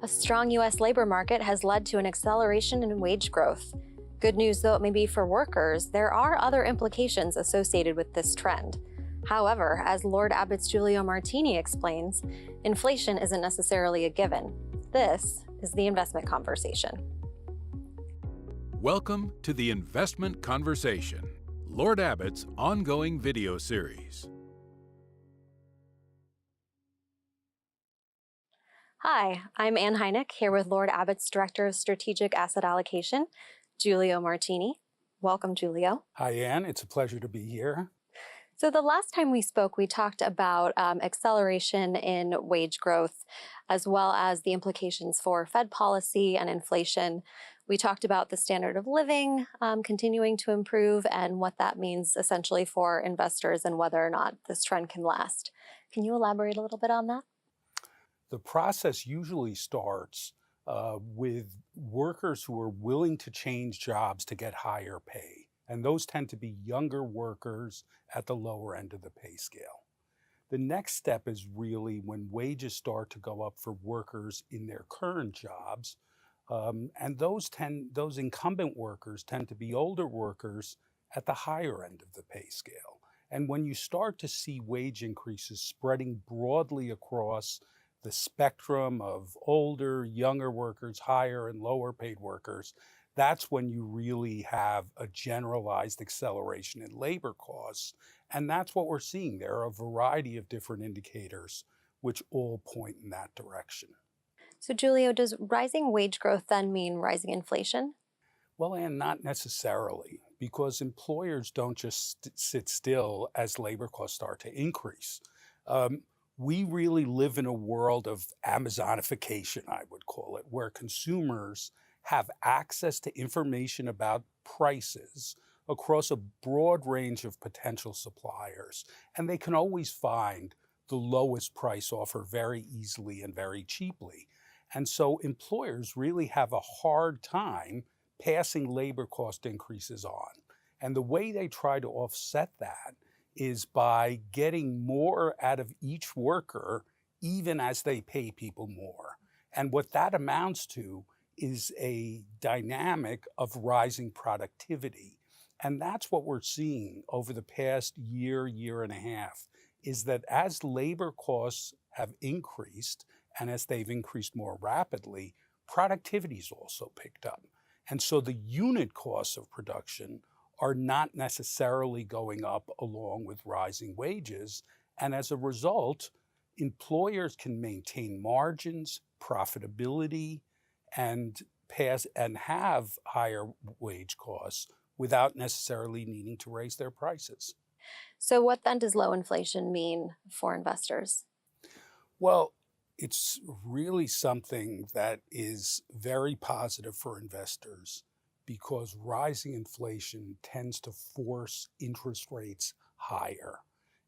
A strong U.S. labor market has led to an acceleration in wage growth. Good news, though it may be for workers, there are other implications associated with this trend. However, as Lord Abbott's Giulio Martini explains, inflation isn't necessarily a given. This is the investment conversation. Welcome to the Investment Conversation, Lord Abbott's ongoing video series. Hi, I'm Ann Hynek, here with Lord Abbott's Director of Strategic Asset Allocation, Giulio Martini. Welcome, Giulio. Hi, Ann. It's a pleasure to be here. So the last time we spoke, we talked about acceleration in wage growth, as well as the implications for Fed policy and inflation. We talked about the standard of living continuing to improve and what that means essentially for investors and whether or not this trend can last. Can you elaborate a little bit on that? The process usually starts with workers who are willing to change jobs to get higher pay. And those tend to be younger workers at the lower end of the pay scale. The next step is really when wages start to go up for workers in their current jobs. And those incumbent workers tend to be older workers at the higher end of the pay scale. And when you start to see wage increases spreading broadly across the spectrum of older, younger workers, higher and lower paid workers, that's when you really have a generalized acceleration in labor costs. And that's what we're seeing. There are a variety of different indicators which all point in that direction. So, Giulio, does rising wage growth then mean rising inflation? Well, Ann, not necessarily, because employers don't just sit still as labor costs start to increase. We really live in a world of Amazonification, I would call it, where consumers have access to information about prices across a broad range of potential suppliers, and they can always find the lowest price offer very easily and very cheaply. And so employers really have a hard time passing labor cost increases on. And the way they try to offset that is by getting more out of each worker, even as they pay people more. And what that amounts to is a dynamic of rising productivity. And that's what we're seeing over the past year, year and a half, is that as labor costs have increased, and as they've increased more rapidly, productivity's also picked up. And so the unit costs of production are not necessarily going up along with rising wages. And as a result, employers can maintain margins, profitability, and have higher wage costs without necessarily needing to raise their prices. So what then does low inflation mean for investors? Well, it's really something that is very positive for investors because rising inflation tends to force interest rates higher.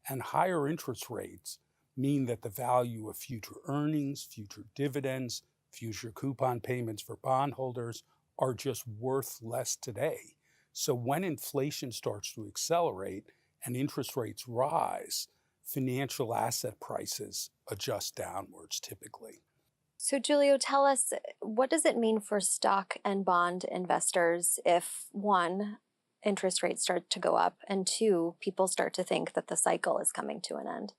And higher interest rates mean that the value of future earnings, future dividends, future coupon payments for bondholders are just worth less today. So when inflation starts to accelerate and interest rates rise, financial asset prices adjust downwards typically. So, Giulio, tell us, what does it mean for stock and bond investors if, one, interest rates start to go up, and two, people start to think that the cycle is coming to an end?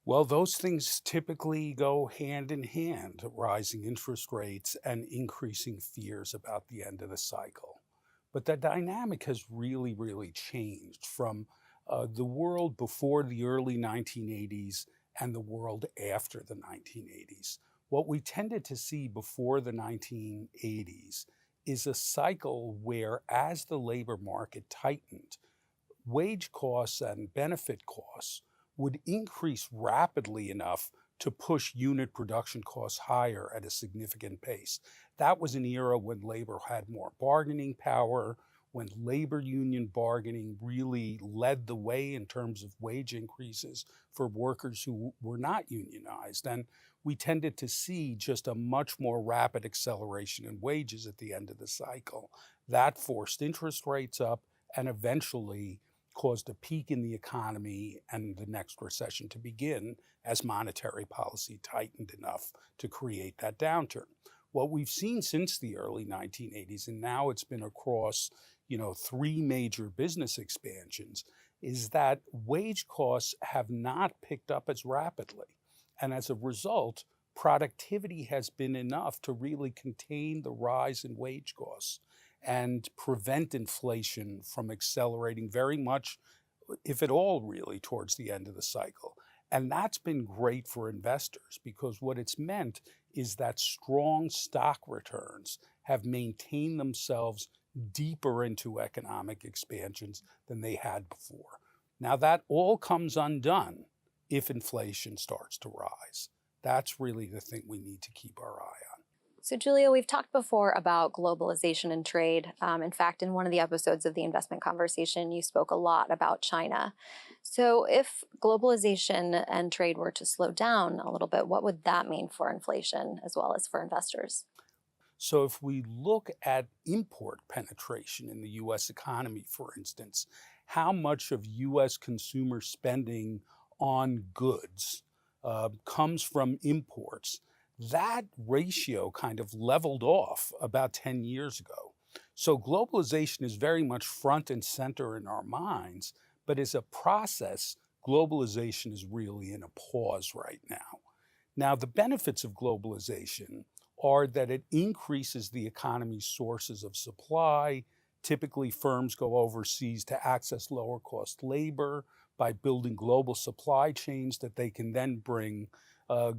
Well, those things typically go hand in hand, rising interest rates and increasing fears about the end of the cycle. But the dynamic has really, really changed from the world before the early 1980s and the world after the 1980s. What we tended to see before the 1980s is a cycle where, as the labor market tightened, wage costs and benefit costs would increase rapidly enough to push unit production costs higher at a significant pace. That was an era when labor had more bargaining power, when labor union bargaining really led the way in terms of wage increases for workers who were not unionized. And we tended to see just a much more rapid acceleration in wages at the end of the cycle. That forced interest rates up and eventually caused a peak in the economy and the next recession to begin as monetary policy tightened enough to create that downturn. What we've seen since the early 1980s, and now it's been across, three major business expansions, is that wage costs have not picked up as rapidly. And as a result, productivity has been enough to really contain the rise in wage costs and prevent inflation from accelerating very much, if at all, really, towards the end of the cycle. And that's been great for investors because what it's meant is that strong stock returns have maintained themselves deeper into economic expansions than they had before. Now, that all comes undone if inflation starts to rise. That's really the thing we need to keep our eye on. So, Giulio, we've talked before about globalization and trade. In fact, in one of the episodes of the investment conversation, you spoke a lot about China. So, if globalization and trade were to slow down a little bit, what would that mean for inflation as well as for investors? So if we look at import penetration in the US economy, for instance, how much of US consumer spending on goods comes from imports, that ratio kind of leveled off about 10 years ago. So globalization is very much front and center in our minds, but as a process, globalization is really in a pause right now. Now, the benefits of globalization are that it increases the economy's sources of supply. Typically, firms go overseas to access lower cost labor by building global supply chains that they can then bring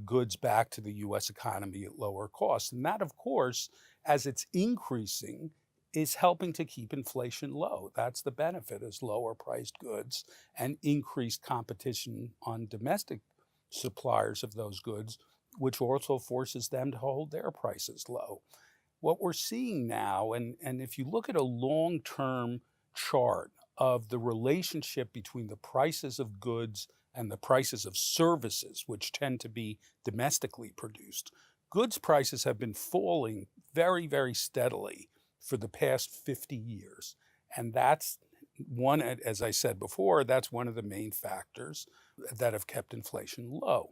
goods back to the US economy at lower cost. And that, of course, as it's increasing, is helping to keep inflation low. That's the benefit, is lower priced goods and increased competition on domestic suppliers of those goods, which also forces them to hold their prices low. What we're seeing now, and if you look at a long-term chart of the relationship between the prices of goods and the prices of services, which tend to be domestically produced, goods prices have been falling very, very steadily for the past 50 years. And that's one, as I said before, that's one of the main factors that have kept inflation low.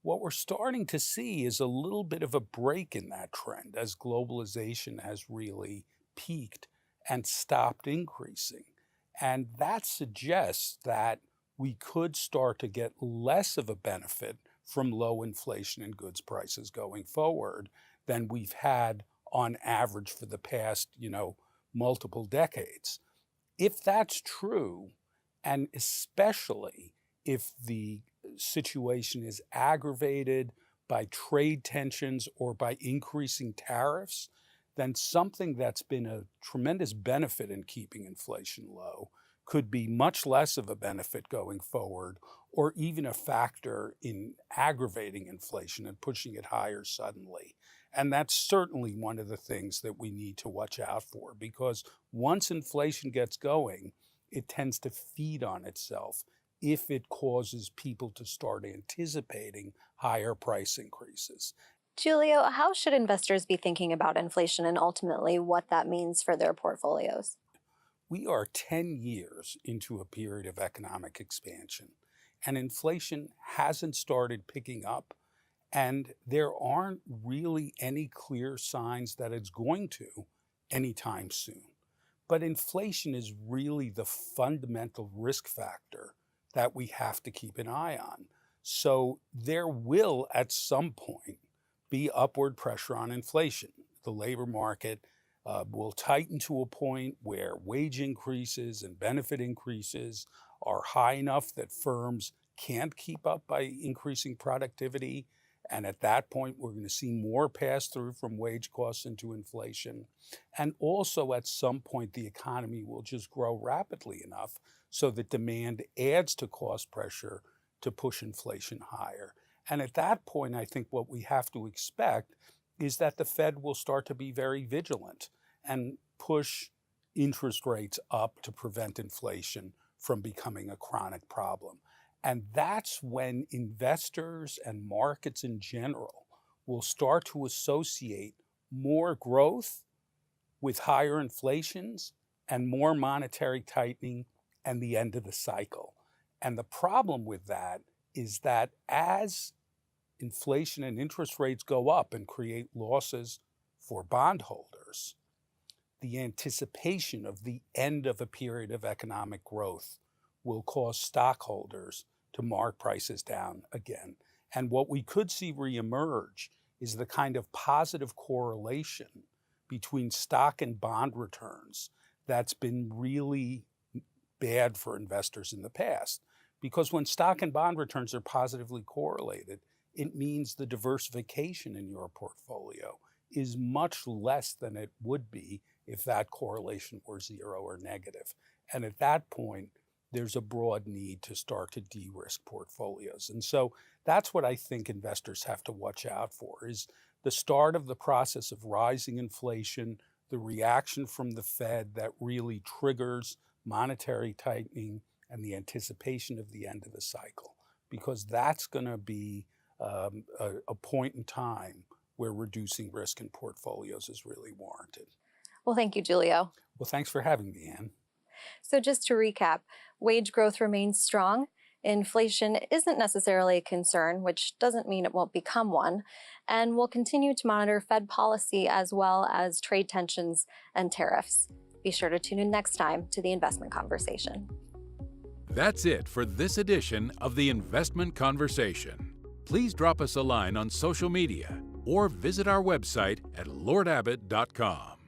What we're starting to see is a little bit of a break in that trend as globalization has really peaked and stopped increasing. And that suggests that we could start to get less of a benefit from low inflation in goods prices going forward than we've had on average for the past, multiple decades. If that's true, and especially if the situation is aggravated by trade tensions or by increasing tariffs, then something that's been a tremendous benefit in keeping inflation low could be much less of a benefit going forward, or even a factor in aggravating inflation and pushing it higher suddenly. And that's certainly one of the things that we need to watch out for, because once inflation gets going, it tends to feed on itself if it causes people to start anticipating higher price increases. Giulio, how should investors be thinking about inflation and ultimately what that means for their portfolios? We are 10 years into a period of economic expansion, and inflation hasn't started picking up, and there aren't really any clear signs that it's going to anytime soon. But inflation is really the fundamental risk factor that we have to keep an eye on. So there will, at some point, be upward pressure on inflation. The labor market will tighten to a point where wage increases and benefit increases are high enough that firms can't keep up by increasing productivity. And at that point, we're going to see more pass through from wage costs into inflation. And also, at some point, the economy will just grow rapidly enough so that demand adds to cost pressure to push inflation higher. And at that point, I think what we have to expect is that the Fed will start to be very vigilant and push interest rates up to prevent inflation from becoming a chronic problem. And that's when investors and markets in general will start to associate more growth with higher inflations and more monetary tightening and the end of the cycle. And the problem with that is that as inflation and interest rates go up and create losses for bondholders, the anticipation of the end of a period of economic growth will cause stockholders to mark prices down again. And what we could see reemerge is the kind of positive correlation between stock and bond returns that's been really bad for investors in the past. Because when stock and bond returns are positively correlated, it means the diversification in your portfolio is much less than it would be if that correlation were zero or negative. And at that point, there's a broad need to start to de-risk portfolios. And so that's what I think investors have to watch out for, is the start of the process of rising inflation, the reaction from the Fed that really triggers monetary tightening, and the anticipation of the end of the cycle, because that's going to be a point in time where reducing risk in portfolios is really warranted. Well, thank you, Giulio. Well, thanks for having me, Ann. So just to recap, wage growth remains strong. Inflation isn't necessarily a concern, which doesn't mean it won't become one. And we'll continue to monitor Fed policy as well as trade tensions and tariffs. Be sure to tune in next time to the Investment Conversation. That's it for this edition of the Investment Conversation. Please drop us a line on social media or visit our website at lordabbett.com.